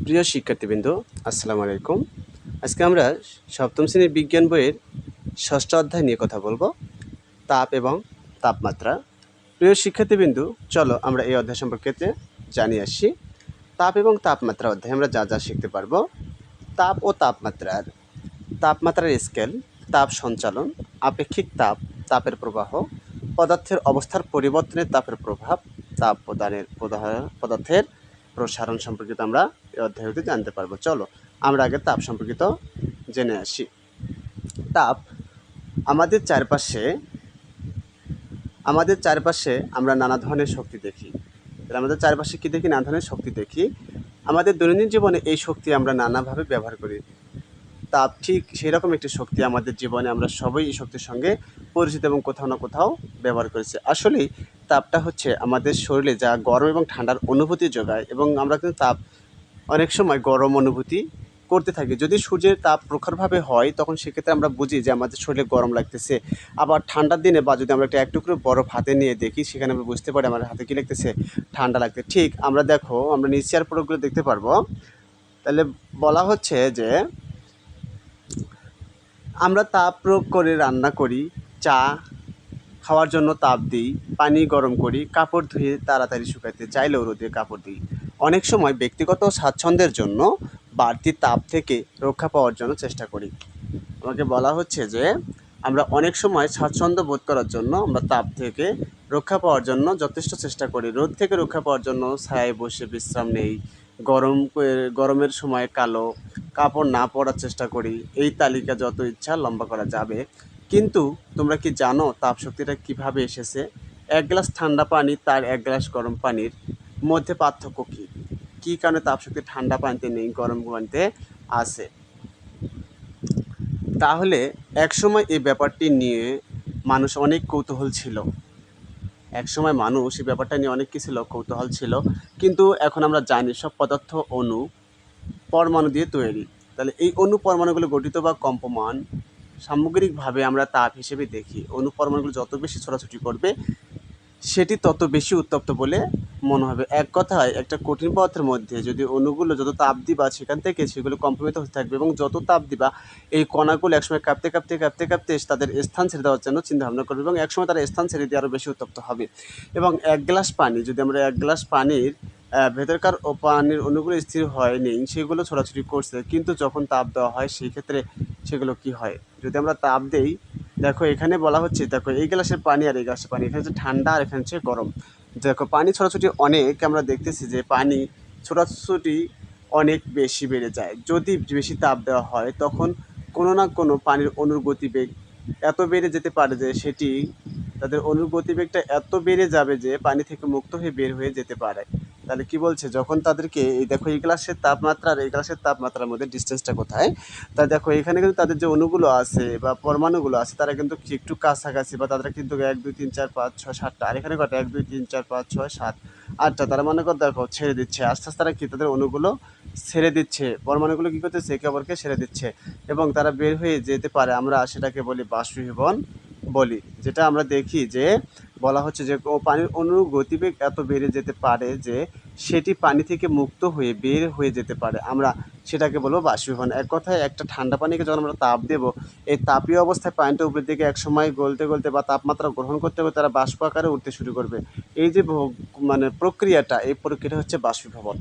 প্রিয় শিক্ষার্থীবৃন্দ, আসসালামু আলাইকুম। আজকে আমরা সপ্তম শ্রেণীর বিজ্ঞান বইয়ের ষষ্ঠ অধ্যায় নিয়ে কথা বলবো, তাপ এবং তাপমাত্রা। প্রিয় শিক্ষার্থীবৃন্দ, চলো আমরা এই অধ্যায় সম্পর্কে জানিয়ে আসি। তাপ এবং তাপমাত্রা অধ্যায়ে আমরা যা যা শিখতে পারবো: তাপ ও তাপমাত্রার স্কেল, তাপ সঞ্চালন, আপেক্ষিক তাপ, তাপের প্রবাহ, পদার্থের অবস্থার পরিবর্তনে তাপের প্রভাব, তাপ পদার্থের প্রসারণ সম্পর্কিত আমরা এই অধ্যায় হতে জানতে পারবো। চলো আমরা আগে তাপ সম্পর্কিত জেনে আসি। তাপ আমাদের চারপাশে আমরা নানা ধরনের শক্তি দেখি। আমাদের চারপাশে কী দেখি? নানা ধরনের শক্তি দেখি। আমাদের দৈনন্দিন জীবনে এই শক্তি আমরা নানাভাবে ব্যবহার করি। তাপ ঠিক সেই রকম একটি শক্তি আমাদের জীবনে, আমরা সবাই এই শক্তির সঙ্গে পরিচিত এবং কোথাও না কোথাও ব্যবহার করেছি। আসলেই তাপটা হচ্ছে আমাদের শরীরে যা গরম এবং ঠান্ডার অনুভূতি যোগায়, এবং আমরা কিন্তু তাপ অনেক সময় গরম অনুভূতি করতে থাকি। যদি সূর্যের তাপ প্রখরভাবে হয় তখন সেক্ষেত্রে আমরা বুঝি যে আমাদের শরীরে গরম লাগতেছে। আবার ঠান্ডার দিনে বা যদি আমরা একটা এক টুকরো বরফ হাতে নিয়ে দেখি, সেখানে আমরা বুঝতে পারি আমার হাতে কী লাগতেছে, ঠান্ডা লাগতে। ঠিক আমরা আমরা নিচে আর প্রয়োগগুলো দেখতে পারবো। তাহলে বলা হচ্ছে যে আমরা তাপ প্রয়োগ করে রান্না করি, চা খাওয়ার জন্য তাপ দিই, পানি গরম করি, কাপড় ধুয়ে তাড়াতাড়ি শুকাতে চাইলেও রোদে কাপড় দিই। অনেক সময় ব্যক্তিগত স্বাচ্ছন্দ্যের জন্য বাড়তি তাপ থেকে রক্ষা পাওয়ার জন্য চেষ্টা করি। আমাকে বলা হচ্ছে যে আমরা অনেক সময় স্বাচ্ছন্দ্য বোধ করার জন্য আমরা তাপ থেকে রক্ষা পাওয়ার জন্য যথেষ্ট চেষ্টা করি। রোদ থেকে রক্ষা পাওয়ার জন্য ছায়ায় বসে বিশ্রাম নেই, গরমের সময় কালো কাপড় না পরার চেষ্টা করি। এই তালিকা যত ইচ্ছা লম্বা করা যাবে। কিন্তু তোমরা কি জানো তাপ শক্তিটা কীভাবে এসেছে? এক গ্লাস ঠান্ডা পানি তার এক গ্লাস গরম পানির মধ্যে পার্থক্য কী? কী কারণে তাপ শক্তি ঠান্ডা পানিতে নেই, গরম পানিতে আছে? তাহলে একসময় এই ব্যাপারটি নিয়ে মানুষ অনেক কৌতূহল ছিল। একসময় মানুষ এই ব্যাপারটা নিয়ে অনেক কী ছিল? কৌতূহল ছিল। কিন্তু এখন আমরা জানি সব পদার্থ অণু পরমাণু দিয়ে তৈরি। তাহলে এই অণু পরমাণুগুলো গঠিত বা কম্পমান সামগ্রিকভাবে আমরা তাপ হিসেবে দেখি। অণু পরমাণুগুলো যত বেশি ছোটাছুটি করবে সেটি তত বেশি উত্তপ্ত বলে মনে হবে। এক কথায় একটা কঠিন পদার্থের মধ্যে যদি অণুগুলো যত তাপ দিবা সেখান থেকে সেগুলো কম্পমিত হতে থাকবে, এবং যত তাপ দিবা এই কণাগুলো একসময় কাঁপতে কাঁপতে কাঁপতে কাঁপতে তাদের স্থান ছেড়ে দেওয়ার জন্য চিন্তাভাবনা করবে, এবং একসময় তারা স্থান ছেড়ে দিয়ে আরও বেশি উত্তপ্ত হবে। এবং এক গ্লাস পানি, যদি আমরা এক গ্লাস পানির ভেতরকার ও পানির অণুগুলো স্থির হয়নি, সেগুলো ছোটাছুটি করছে, কিন্তু যখন তাপ দেওয়া হয় সেই ক্ষেত্রে সেগুলো কি হয়? যদি আমরা তাপ দেই, দেখো এখানে বলা হচ্ছে, দেখো এই গ্লাসের পানি আর এই গ্লাসের পানি, এখানে হচ্ছে ঠান্ডা আর এখানে হচ্ছে গরম। দেখো পানি ছোটাছুটি অনেক, আমরা দেখতেছি যে পানি ছোটাছুটি অনেক বেশি বেড়ে যায়। যদি বেশি তাপ দেওয়া হয় তখন কোনো না কোনো পানির অণুর গতিবেগ এত বেড়ে যেতে পারে যে সেটি তাদের অণুর গতিবেগটা এত বেড়ে যাবে যে পানি থেকে মুক্ত হয়ে বের হয়ে যেতে পারে। তাহলে কি বলছে, যখন তাদেরকে এই দেখো এই গ্লাসের তাপমাত্রা আর এই গ্লাসের তাপমাত্রার মধ্যে ডিস্টেন্সটা কোথায়? তা দেখো এখানে কিন্তু তাদের যে অণুগুলো আছে বা পরমাণুগুলো আছে তারা কিন্তু একটু কাছাকাছি, বা তারা কিন্তু 1 2 3 4 5 6 7টা, আর এখানে কটা 1 2 3 4 5 6 7 8টা। তারা মনে কর দেখো ছেড়ে দিচ্ছে আস্তে আস্তে, তারা কি তাদের অণুগুলো ছেড়ে দিচ্ছে, পরমাণুগুলো কী করতেছে? একে অপরকে ছেড়ে দিচ্ছে এবং তারা বের হয়ে যেতে পারে। আমরা সেটাকে বলি বাষ্পীভবন বলি, যেটা আমরা দেখি যে বলা হচ্ছে যে পানির অণুর গতিবেগ এত বেড়ে যেতে পারে যে সেটি পানি থেকে মুক্ত হয়ে বের হয়ে যেতে পারে। আমরা সেটাকে বলবো বাষ্পীভবন। এক কথায় একটা ঠান্ডা পানিকে যখন আমরা তাপ দেব, এই তাপীয় অবস্থায় পানিটা উপরের দিকে একসময় গলতে গলতে বা তাপমাত্রা গ্রহণ করতে করতে তারা বাষ্প আকারে উঠতে শুরু করবে। এই যে প্রক্রিয়াটা, এই প্রক্রিয়াটা হচ্ছে বাষ্পীভবন।